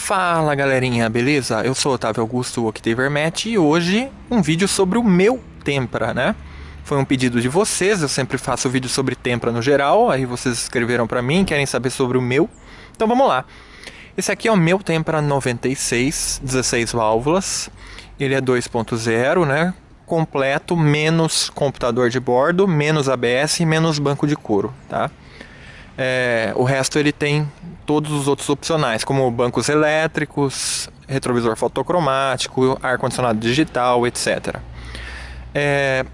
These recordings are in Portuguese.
Fala galerinha, beleza? Eu sou o Otávio Augusto, o Octavermet, e hoje um vídeo sobre o meu Tempra, né? Foi um pedido de vocês, eu sempre faço vídeo sobre Tempra no geral, aí vocês escreveram pra mim, querem saber sobre o meu. Então vamos lá. Esse aqui é o meu Tempra 96, 16 válvulas, ele é 2.0, né? Completo, menos computador de bordo, menos ABS e menos banco de couro, tá? O resto ele tem todos os outros opcionais, como bancos elétricos, retrovisor fotocromático, ar-condicionado digital, etc.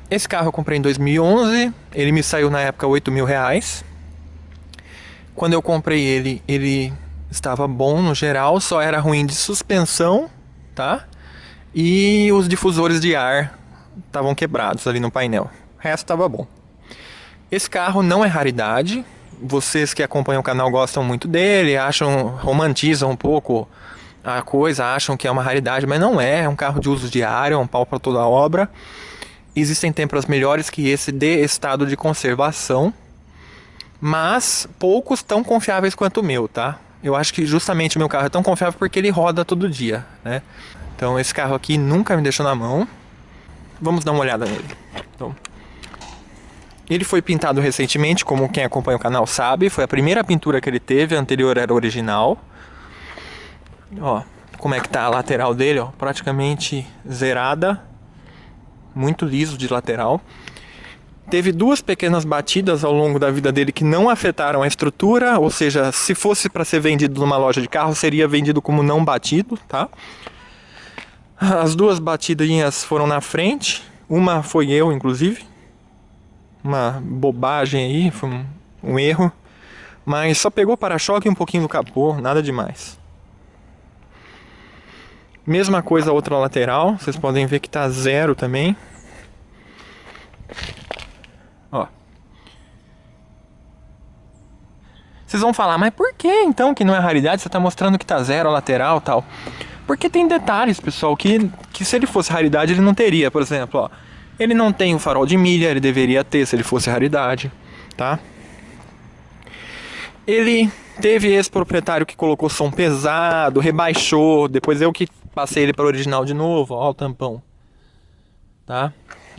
Esse carro eu comprei em 2011, ele me saiu na época R$ 8.000. Quando eu comprei ele estava bom no geral, só era ruim de suspensão, tá? E os difusores de ar estavam quebrados ali no painel. O resto estava bom. Esse carro não é raridade. Vocês que acompanham o canal gostam muito dele, romantizam um pouco a coisa, acham que é uma raridade, mas não é. É um carro de uso diário, é um pau para toda a obra. Existem Tempras melhores que esse de estado de conservação, mas poucos tão confiáveis quanto o meu, tá? Eu acho que justamente o meu carro é tão confiável porque ele roda todo dia, né? Então esse carro aqui nunca me deixou na mão. Vamos dar uma olhada nele. Então, ele foi pintado recentemente, como quem acompanha o canal sabe. Foi a primeira pintura que ele teve, a anterior era original. Ó, como é que tá a lateral dele, ó, praticamente zerada. Muito liso de lateral. Teve duas pequenas batidas ao longo da vida dele que não afetaram a estrutura. Ou seja, se fosse para ser vendido numa loja de carro, seria vendido como não batido, tá? As duas batidinhas foram na frente. Uma foi eu, inclusive. Uma bobagem aí, foi um erro. Mas só pegou o para-choque e um pouquinho do capô, nada demais. Mesma coisa a outra lateral, vocês podem ver que tá zero também. Ó. Vocês vão falar, mas por que então que não é raridade? Você tá mostrando que tá zero a lateral e tal. Porque tem detalhes, pessoal, que se ele fosse raridade ele não teria. Por exemplo, ó, ele não tem o farol de milha, ele deveria ter se ele fosse raridade, tá? Ele teve esse proprietário que colocou som pesado, rebaixou, depois eu que passei ele para o original de novo, ó o tampão, tá?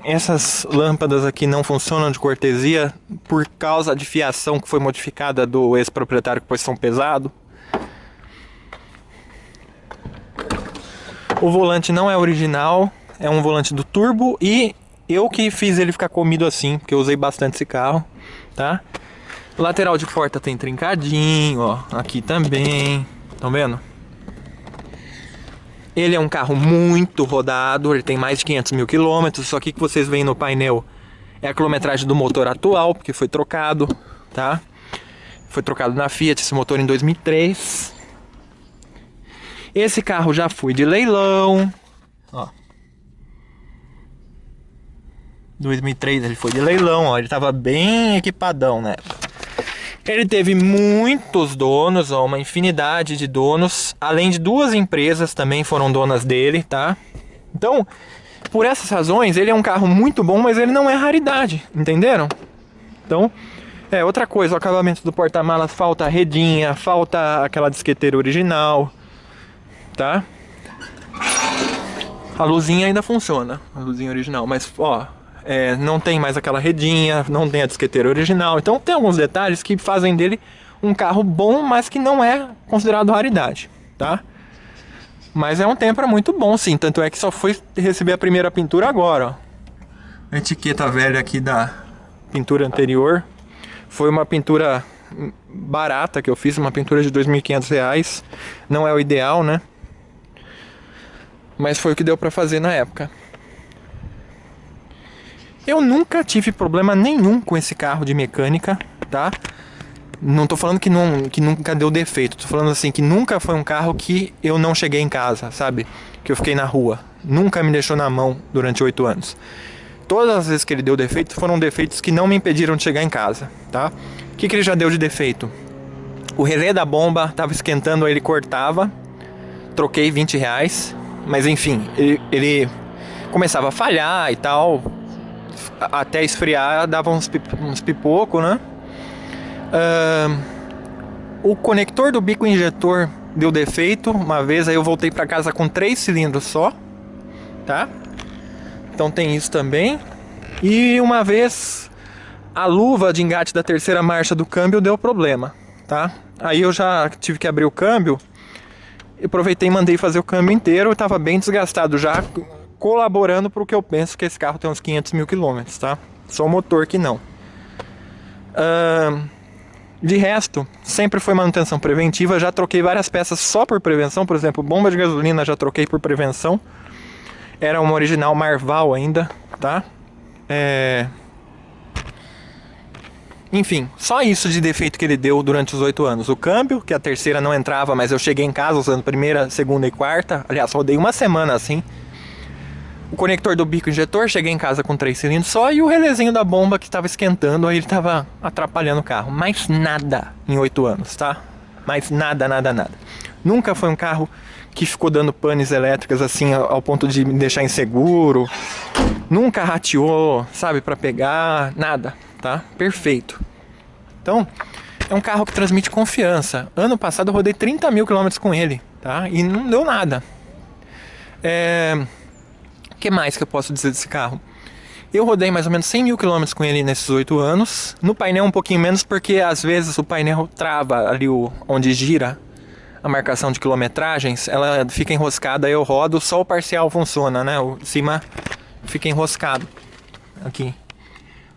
Essas lâmpadas aqui não funcionam de cortesia por causa de fiação que foi modificada do ex-proprietário que pôs som pesado. O volante não é original, é um volante do turbo e eu que fiz ele ficar comido assim, porque eu usei bastante esse carro, tá? O lateral de porta tem trincadinho, ó, aqui também, estão vendo? Ele é um carro muito rodado, ele tem mais de 500 mil quilômetros, só que o que vocês veem no painel é a quilometragem do motor atual, porque foi trocado, tá? Foi trocado na Fiat, esse motor em 2003. Esse carro já foi de leilão, ó. 2003 ele foi de leilão, ó, ele tava bem equipadão, né? Ele teve muitos donos, ó, uma infinidade de donos, além de duas empresas também foram donas dele, tá? Então, por essas razões, ele é um carro muito bom, mas ele não é raridade, entenderam? Então, outra coisa, o acabamento do porta-malas falta a redinha, falta aquela disqueteira original, tá? A luzinha ainda funciona, a luzinha original, mas, ó, não tem mais aquela redinha, não tem a disqueteira original. Então tem alguns detalhes que fazem dele um carro bom, mas que não é considerado raridade, tá? Mas é um Tempra muito bom, sim. Tanto é que só foi receber a primeira pintura agora, ó. A etiqueta velha aqui da pintura anterior foi uma pintura barata que eu fiz, uma pintura de R$ 2.500. Não é o ideal, né? Mas foi o que deu pra fazer na época. Eu nunca tive problema nenhum com esse carro de mecânica, tá? Não tô falando que nunca deu defeito. Tô falando assim que nunca foi um carro que eu não cheguei em casa, sabe? Que eu fiquei na rua. Nunca me deixou na mão durante 8 anos. Todas as vezes que ele deu defeito foram defeitos que não me impediram de chegar em casa, tá? O que ele já deu de defeito? O relé da bomba tava esquentando, aí ele cortava. Troquei R$ 20. Mas enfim, ele começava a falhar e tal. Até esfriar dava uns pipoco, né? O conector do bico injetor deu defeito uma vez, aí eu voltei pra casa com 3 cilindros só, tá? Então tem isso também. E uma vez a luva de engate da terceira marcha do câmbio deu problema, tá? Aí eu já tive que abrir o câmbio. Aproveitei e mandei fazer o câmbio inteiro. Eu tava bem desgastado já, colaborando para o que eu penso que esse carro tem uns 500 mil quilômetros, tá? Só o motor que não. De resto, sempre foi manutenção preventiva. Já troquei várias peças só por prevenção. Por exemplo, bomba de gasolina já troquei por prevenção. Era uma original Marval ainda, tá? Enfim, só isso de defeito que ele deu durante os 8 anos. O câmbio, que a terceira não entrava, mas eu cheguei em casa usando primeira, segunda e quarta. Aliás, rodei uma semana assim. O conector do bico injetor, cheguei em casa com 3 cilindros só. E o relézinho da bomba que estava esquentando, aí ele estava atrapalhando o carro. Mais nada em 8 anos, tá? Mais nada, nada, nada. Nunca foi um carro que ficou dando panes elétricas assim ao ponto de me deixar inseguro. Nunca rateou, sabe, pra pegar, nada, tá? Perfeito. Então, é um carro que transmite confiança. Ano passado eu rodei 30 mil quilômetros com ele, tá? E não deu nada. O que mais que eu posso dizer desse carro? Eu rodei mais ou menos 100 mil quilômetros com ele nesses 8 anos. No painel um pouquinho menos, porque às vezes o painel trava ali onde gira a marcação de quilometragens. Ela fica enroscada, eu rodo, só o parcial funciona, né? O de cima fica enroscado aqui.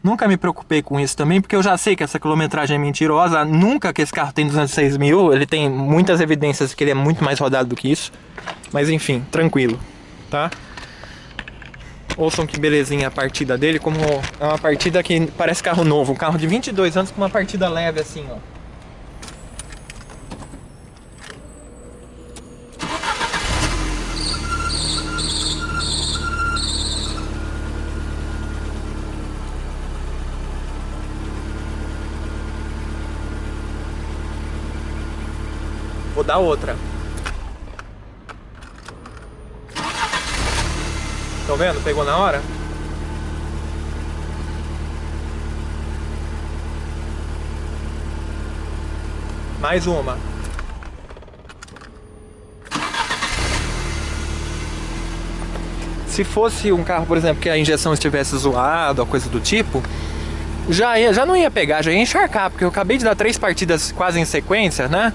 Nunca me preocupei com isso também, porque eu já sei que essa quilometragem é mentirosa. Nunca que esse carro tem 206 mil. Ele tem muitas evidências que ele é muito mais rodado do que isso. Mas enfim, tranquilo, tá? Ouçam que belezinha a partida dele, como é uma partida que parece carro novo. Um carro de 22 anos com uma partida leve assim, ó. Vou dar outra. Estão vendo? Pegou na hora? Mais uma. Se fosse um carro, por exemplo, que a injeção estivesse zoada ou coisa do tipo, já não ia pegar, já ia encharcar, porque eu acabei de dar 3 partidas quase em sequência, né?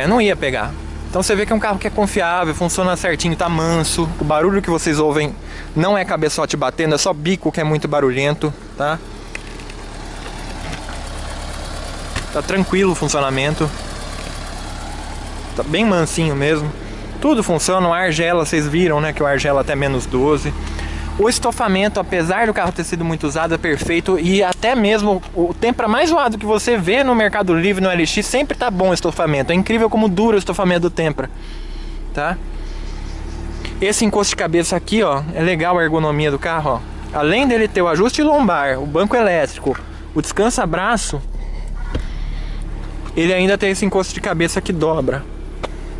Não ia pegar. Então você vê que é um carro que é confiável, funciona certinho, tá manso. O barulho que vocês ouvem não é cabeçote batendo, é só bico que é muito barulhento, tá? Tá tranquilo o funcionamento. Tá bem mansinho mesmo. Tudo funciona, o ar gela, vocês viram, né, que o ar gela até menos 12. O estofamento, apesar do carro ter sido muito usado, é perfeito. E até mesmo o Tempra mais zoado que você vê no Mercado Livre, no LX, sempre tá bom o estofamento. É incrível como dura o estofamento do Tempra, tá? Esse encosto de cabeça aqui, ó, é legal a ergonomia do carro, ó. Além dele ter o ajuste lombar, o banco elétrico, o descansa-braço, ele ainda tem esse encosto de cabeça que dobra.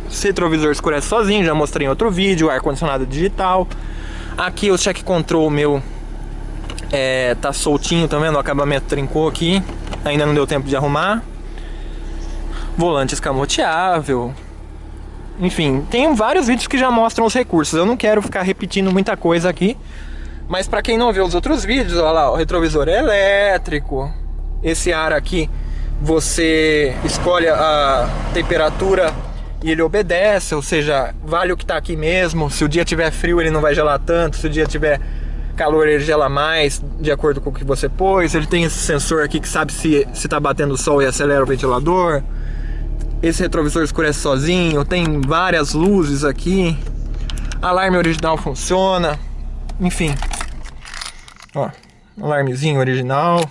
O retrovisor escurece sozinho, já mostrei em outro vídeo, ar-condicionado digital. Aqui o check control meu tá soltinho, tá vendo? O acabamento trincou aqui, ainda não deu tempo de arrumar. Volante escamoteável. Enfim, tem vários vídeos que já mostram os recursos. Eu não quero ficar repetindo muita coisa aqui, mas pra quem não viu os outros vídeos, olha lá, o retrovisor é elétrico. Esse ar aqui, você escolhe a temperatura e ele obedece, ou seja, vale o que tá aqui mesmo. Se o dia tiver frio ele não vai gelar tanto, se o dia tiver calor ele gela mais, de acordo com o que você pôs. Ele tem esse sensor aqui que sabe se tá batendo o sol e acelera o ventilador. Esse retrovisor escurece sozinho, tem várias luzes aqui. Alarme original funciona. Enfim, ó, alarmezinho original,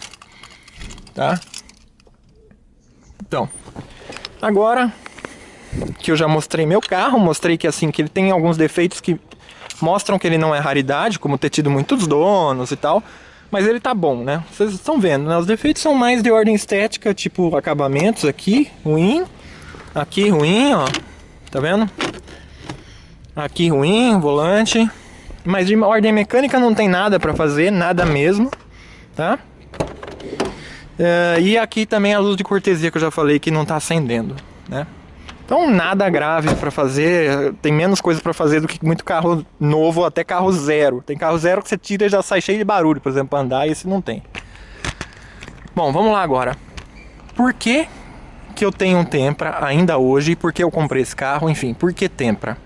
tá? Então, agora que eu já mostrei meu carro, mostrei que assim, que ele tem alguns defeitos que mostram que ele não é raridade, como ter tido muitos donos e tal, mas ele tá bom, né? Vocês estão vendo, né? Os defeitos são mais de ordem estética, tipo acabamentos aqui, ruim, aqui ruim, ó, tá vendo? Aqui ruim, volante, mas de ordem mecânica não tem nada pra fazer, nada mesmo, tá? E aqui também a luz de cortesia que eu já falei que não tá acendendo, né? Então nada grave para fazer, tem menos coisa para fazer do que muito carro novo, até carro zero. Tem carro zero que você tira e já sai cheio de barulho, por exemplo, para andar, e esse não tem. Bom, vamos lá agora. Por que que eu tenho um Tempra ainda hoje e por que eu comprei esse carro? Enfim, por que Tempra?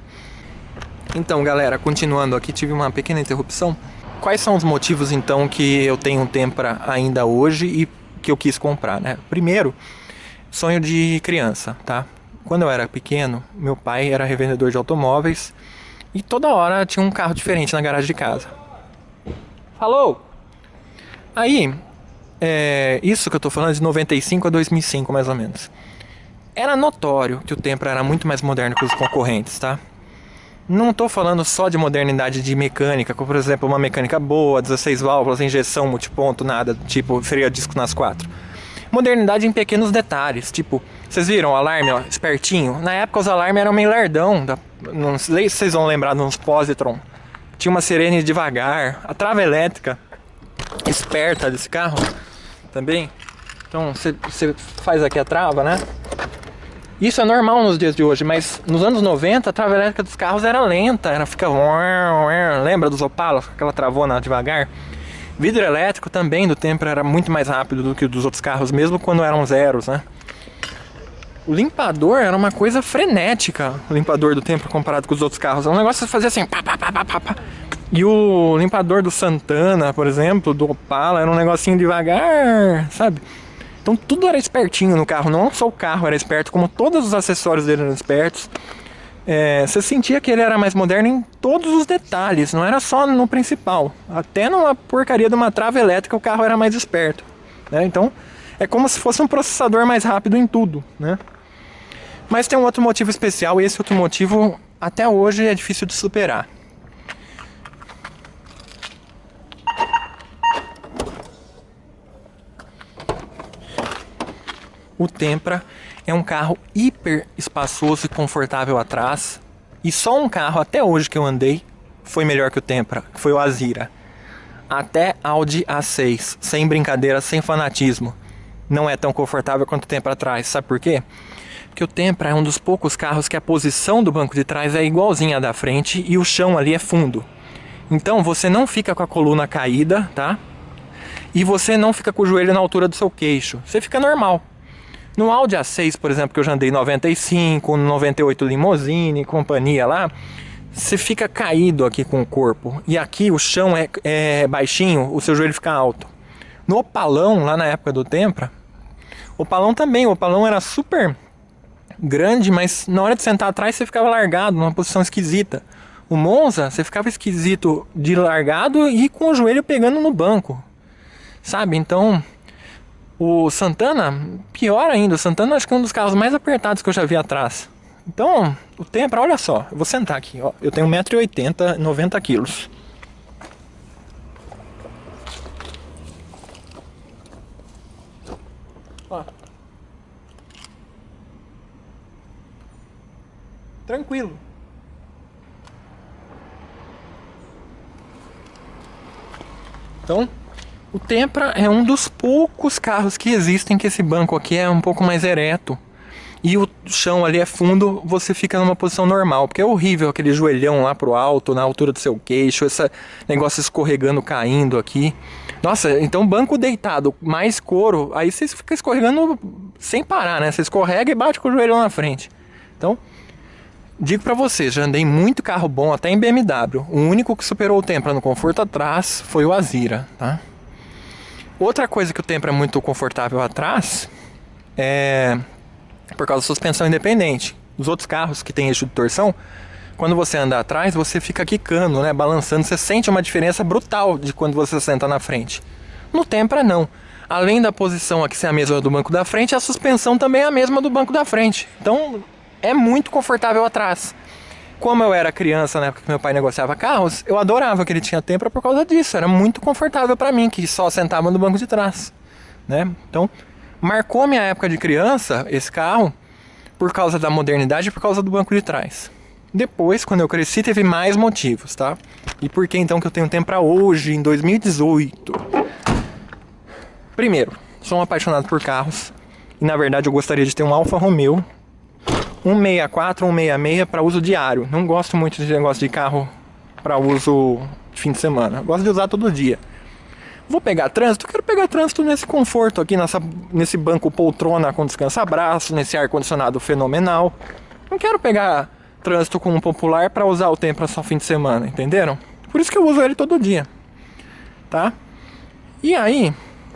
Então, galera, continuando aqui, tive uma pequena interrupção. Quais são os motivos, então, que eu tenho um Tempra ainda hoje e que eu quis comprar, né? Primeiro, sonho de criança, tá? Quando eu era pequeno, meu pai era revendedor de automóveis e toda hora tinha um carro diferente na garagem de casa. Falou! Aí, isso que eu tô falando é de 95 a 2005, mais ou menos. Era notório que o Tempra era muito mais moderno que os concorrentes, tá? Não estou falando só de modernidade de mecânica, como por exemplo uma mecânica boa, 16 válvulas, injeção, multiponto, nada, tipo freio a disco nas quatro. Modernidade em pequenos detalhes, tipo, vocês viram o alarme, ó, espertinho? Na época os alarmes eram meio lerdão, não sei se vocês vão lembrar de uns Positron. Tinha uma sirene devagar, a trava elétrica, esperta desse carro também. Então você faz aqui a trava, né? Isso é normal nos dias de hoje, mas nos anos 90 a trava elétrica dos carros era lenta, fica... Lembra dos Opala, aquela travona devagar? Vidro elétrico também do Tempra era muito mais rápido do que o dos outros carros, mesmo quando eram zeros, né? O limpador era uma coisa frenética, o limpador do Tempra comparado com os outros carros. É um negócio que fazia assim... Pá, pá, pá, pá, pá, pá. E o limpador do Santana, por exemplo, do Opala, era um negocinho devagar, sabe? Então tudo era espertinho no carro, não só o carro era esperto, como todos os acessórios dele eram espertos. Você sentia que ele era mais moderno em todos os detalhes, não era só no principal. Até numa porcaria de uma trava elétrica o carro era mais esperto, né? Então é como se fosse um processador mais rápido em tudo, né? Mas tem um outro motivo especial, e esse outro motivo até hoje é difícil de superar. O Tempra é um carro hiper espaçoso e confortável atrás. E só um carro até hoje que eu andei foi melhor que o Tempra, que foi o Azira. Até Audi A6, sem brincadeira, sem fanatismo, não é tão confortável quanto o Tempra atrás. Sabe por quê? Porque o Tempra é um dos poucos carros que a posição do banco de trás é igualzinha à da frente e o chão ali é fundo. Então você não fica com a coluna caída, tá? E você não fica com o joelho na altura do seu queixo. Você fica normal. No Audi A6, por exemplo, que eu já andei 95, 98 Limousine, companhia lá, você fica caído aqui com o corpo. E aqui o chão é baixinho, o seu joelho fica alto. No Opalão, lá na época do Tempra, o Opalão também, o Opalão era super grande, mas na hora de sentar atrás você ficava largado, numa posição esquisita. O Monza, você ficava esquisito de largado e com o joelho pegando no banco, sabe? Então... O Santana, pior ainda, o Santana acho que é um dos carros mais apertados que eu já vi atrás. Então, o Tempra, olha só, eu vou sentar aqui, ó, eu tenho 1,80 m, 90 kg. Ó. Tranquilo. Então... O Tempra é um dos poucos carros que existem que esse banco aqui é um pouco mais ereto. E o chão ali é fundo, você fica numa posição normal. Porque é horrível aquele joelhão lá pro alto, na altura do seu queixo, esse negócio escorregando, caindo aqui. Nossa, então banco deitado, mais couro, aí você fica escorregando sem parar, né? Você escorrega e bate com o joelho na frente. Então, digo pra vocês, já andei muito carro bom, até em BMW. O único que superou o Tempra no conforto atrás foi o Azira, tá? Outra coisa que o Tempra é muito confortável atrás é por causa da suspensão independente. Os outros carros que tem eixo de torção, quando você anda atrás, você fica quicando, né, balançando, você sente uma diferença brutal de quando você senta na frente. No Tempra não. Além da posição aqui ser a mesma do banco da frente, a suspensão também é a mesma do banco da frente. Então é muito confortável atrás. Como eu era criança, na época que meu pai negociava carros, eu adorava que ele tinha Tempra por causa disso. Era muito confortável pra mim, que só sentava no banco de trás, né? Então, marcou minha época de criança, esse carro, por causa da modernidade e por causa do banco de trás. Depois, quando eu cresci, teve mais motivos, tá? E por que então que eu tenho Tempra hoje, em 2018? Primeiro, sou um apaixonado por carros. E na verdade eu gostaria de ter um Alfa Romeo 164, 166 para uso diário. Não gosto muito de negócio de carro para uso de fim de semana. Gosto de usar todo dia. Vou pegar trânsito? Quero pegar trânsito nesse conforto aqui, nesse banco poltrona com descansa-braço, nesse ar-condicionado fenomenal. Não quero pegar trânsito com um popular para usar o Tempra só fim de semana, entenderam? Por isso que eu uso ele todo dia, tá? E aí,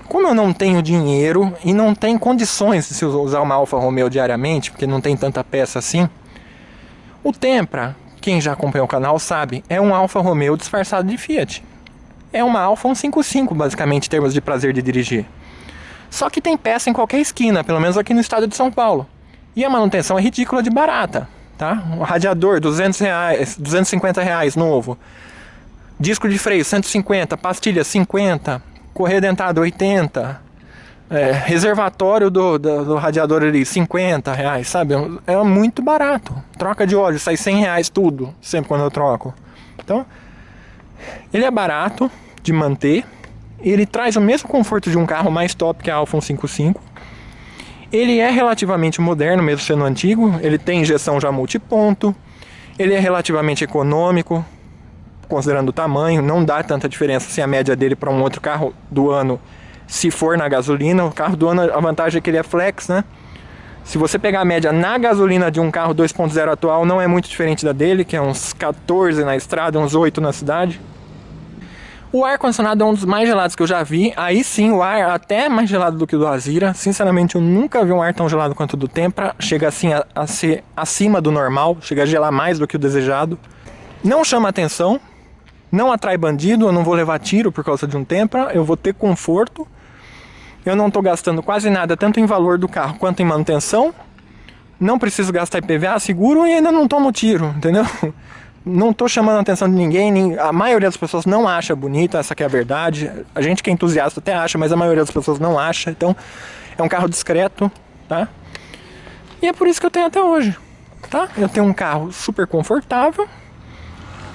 como eu não tenho dinheiro e não tenho condições de usar uma Alfa Romeo diariamente, porque não tem tanta peça assim, o Tempra, quem já acompanha o canal sabe, é um Alfa Romeo disfarçado de Fiat. É uma Alfa 155, basicamente, em termos de prazer de dirigir. Só que tem peça em qualquer esquina, pelo menos aqui no estado de São Paulo. E a manutenção é ridícula de barata, tá? Um radiador, R$200, R$250 novo. Disco de freio, 150, pastilha, 50, correia dentada, 80, reservatório do radiador ali, R$50, sabe? É muito barato. Troca de óleo, sai R$100 tudo, sempre quando eu troco. Então, ele é barato de manter, ele traz o mesmo conforto de um carro mais top que a Alfa 155. Ele é relativamente moderno, mesmo sendo antigo, ele tem injeção já multiponto, ele é relativamente econômico, considerando o tamanho, não dá tanta diferença assim a média dele para um outro carro do ano, se for na gasolina. O carro do ano, a vantagem é que ele é flex, né? Se você pegar a média na gasolina de um carro 2.0 atual, não é muito diferente da dele, que é uns 14 na estrada, uns 8 na cidade. O ar-condicionado é um dos mais gelados que eu já vi. Aí sim, o ar até é mais gelado do que o do Azira. Sinceramente, eu nunca vi um ar tão gelado quanto o do Tempra. Chega assim a ser acima do normal, chega a gelar mais do que o desejado. Não chama atenção. Não atrai bandido, eu não vou levar tiro por causa de um Tempra, eu vou ter conforto. Eu não estou gastando quase nada, tanto em valor do carro quanto em manutenção. Não preciso gastar IPVA, seguro e ainda não tomo tiro, entendeu? Não estou chamando a atenção de ninguém, a maioria das pessoas não acha bonito, essa que é a verdade. A gente que é entusiasta até acha, mas a maioria das pessoas não acha. Então, é um carro discreto, tá? E é por isso que eu tenho até hoje, tá? Eu tenho um carro super confortável,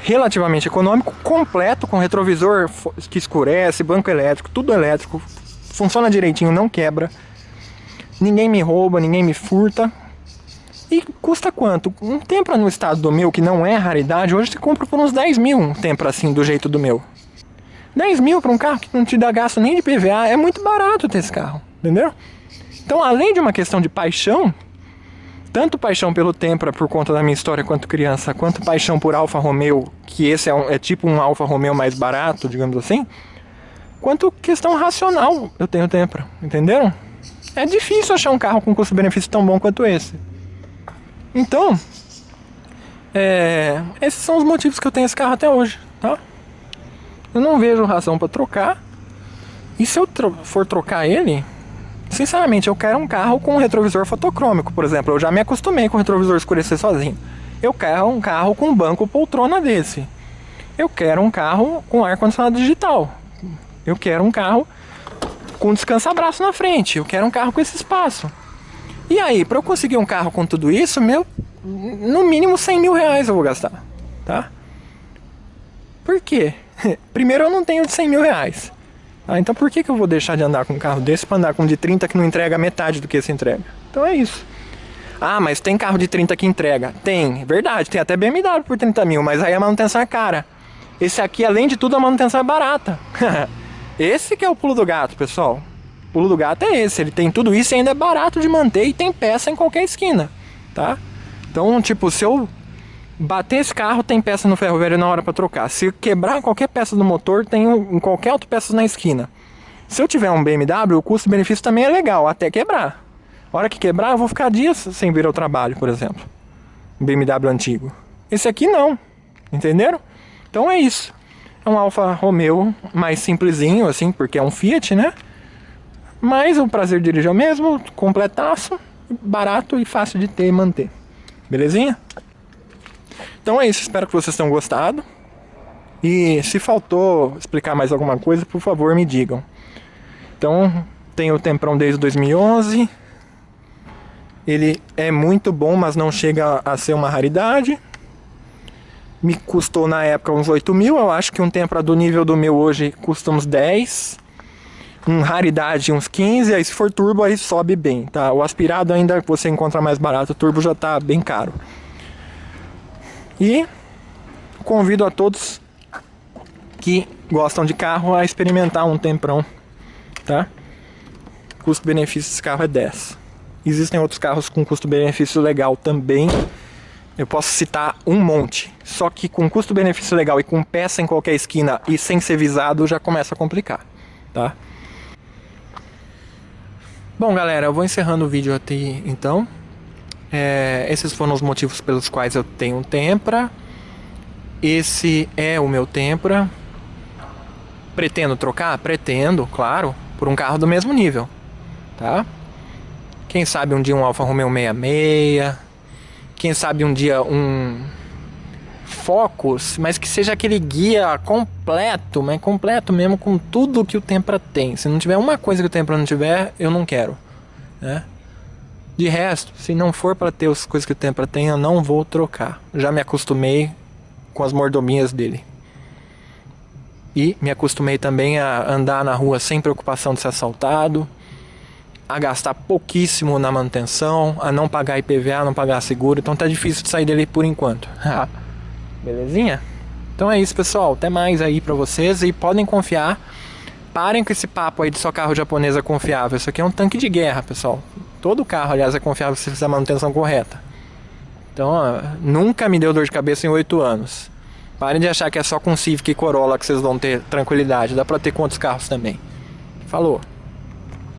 relativamente econômico, completo, com retrovisor que escurece, banco elétrico, tudo elétrico, funciona direitinho, não quebra, ninguém me rouba, ninguém me furta. E custa quanto? Um Tempra no estado do meu, que não é raridade, hoje você compra por uns 10 mil um Tempra assim, do jeito do meu. 10 mil para um carro que não te dá gasto nem de PVA, é muito barato ter esse carro, entendeu? Então, além de uma questão de paixão, tanto paixão pelo Tempra por conta da minha história quanto criança, quanto paixão por Alfa Romeo, que esse é tipo um Alfa Romeo mais barato, digamos assim, quanto questão racional eu tenho Tempra, entenderam? É difícil achar um carro com custo-benefício tão bom quanto esse. Então, esses são os motivos que eu tenho esse carro até hoje, tá? Eu não vejo razão para trocar. E se eu for trocar ele, sinceramente, eu quero um carro com retrovisor fotocrômico, por exemplo. Eu já me acostumei com o retrovisor escurecer sozinho. Eu quero um carro com banco poltrona desse. Eu quero um carro com ar-condicionado digital. Eu quero um carro com descansa-braço na frente. Eu quero um carro com esse espaço. E aí, para eu conseguir um carro com tudo isso, no mínimo 100 mil reais eu vou gastar, tá? Por quê? Primeiro, eu não tenho de 100 mil reais. Então por que eu vou deixar de andar com um carro desse para andar com um de 30 que não entrega metade do que esse entrega? Então é isso. Ah, mas tem carro de 30 que entrega? Tem, verdade, tem até BMW por 30 mil, mas aí a manutenção é cara. Esse aqui, além de tudo, a manutenção é barata. Esse que é o pulo do gato, pessoal. O pulo do gato é esse, ele tem tudo isso e ainda é barato de manter e tem peça em qualquer esquina, tá? Então, tipo, se eu bater esse carro, tem peça no ferro velho na hora para trocar. Se quebrar qualquer peça do motor, tem em qualquer autopeças na esquina. Se eu tiver um BMW, o custo-benefício também é legal, até quebrar. A hora que quebrar, eu vou ficar dias sem vir ao trabalho, por exemplo. Um BMW antigo. Esse aqui não, entenderam? Então é isso. É um Alfa Romeo mais simplesinho, assim, porque é um Fiat, né? Mas o prazer de dirigir é o mesmo, completaço, barato e fácil de ter e manter. Belezinha? Então é isso, espero que vocês tenham gostado. E se faltou explicar mais alguma coisa, por favor me digam. Então, tenho o Temprão desde 2011. Ele é muito bom, mas não chega a ser uma raridade. Me custou na época uns 8 mil. Eu acho que um Tempra do nível do meu hoje custa uns 10. raridade uns 15, aí se for turbo aí sobe bem, tá? O aspirado ainda você encontra mais barato, o turbo já tá bem caro. E convido a todos que gostam de carro a experimentar um Temprão, tá? Custo-benefício desse carro é 10. Existem outros carros com custo-benefício legal também. Eu posso citar um monte. Só que com custo-benefício legal e com peça em qualquer esquina e sem ser visado já começa a complicar, tá? Bom, galera, eu vou encerrando o vídeo aqui então. Esses foram os motivos pelos quais eu tenho um Tempra. Esse é o meu Tempra. Pretendo trocar? Pretendo, claro, por um carro do mesmo nível, tá? Quem sabe um dia um Alfa Romeo 66, quem sabe um dia um Focus, mas que seja aquele guia completo, mas completo mesmo, com tudo que o Tempra tem. Se não tiver uma coisa que o Tempra não tiver, eu não quero, né? De resto, se não for para ter as coisas que o Tempra tem, eu não vou trocar. Já me acostumei com as mordomias dele. E me acostumei também a andar na rua sem preocupação de ser assaltado, a gastar pouquíssimo na manutenção, a não pagar IPVA, não pagar seguro. Então tá difícil de sair dele por enquanto. Belezinha? Então é isso, pessoal. Até mais aí pra vocês. E podem confiar. Parem com esse papo aí de só carro japonês é confiável. Isso aqui é um tanque de guerra, pessoal. Todo carro, aliás, é confiável se fizer a manutenção correta. Então, nunca me deu dor de cabeça em 8 anos. Parem de achar que é só com Civic e Corolla que vocês vão ter tranquilidade. Dá pra ter com outros carros também. Falou!